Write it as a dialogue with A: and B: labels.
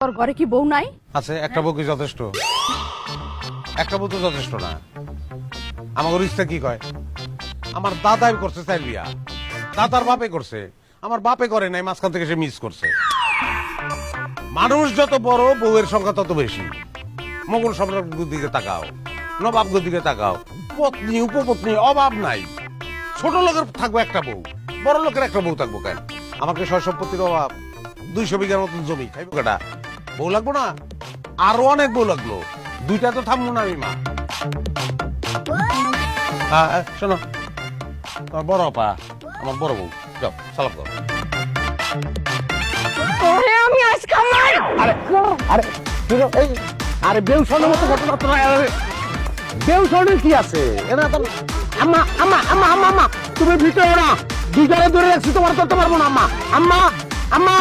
A: তোর ঘরে কি বউ নাই?
B: আছে, একটা বউ কি যথেষ্ট? একটা বউ তো যথেষ্ট না। আমার ইচ্ছা কি কয়, আমার দাদাই করছে চাইল বিয়া, দাদার বাপে করছে, আমার বাপে করে নাই, মাঝখান থেকে সে মিস করছে। মানুষ যত বড় বউয়ের সংখ্যা তত বেশি। মোগল সম্রাটগুলোর দিকে তাকাও, নবাবগুলোর দিকে তাকাও, পত্নী উপপত্নী অভাব নাই। ছোট লোকের থাকবো একটা বউ, বড় লোকের একটা বউ থাকবো কেন? আমাকে সয় সম্পত্তির অভাব, 200 বিঘার মতন জমি, খাইবো কেটা? বউ লাগবো না? আরো অনেক বউ লাগলো, দুইটা তো থামবো না আমি মা। শোনো, তোমার বড় আপা আমার বড় বউ, যাও সালাম করো।
A: তোরে আমি আজ কামাই।
B: আরে আরে এই আরে বেউ শোনার মতো ঘটনা তো না। বেউ শোনের কি আছে? এরা তো আম্মা আম্মা আম্মা আম্মা আম্মা তুমি ভিতরে না, দুইটারে ধরে রাখছি, তোমার করতে পারবো না আম্মা। আম্মা আম্মা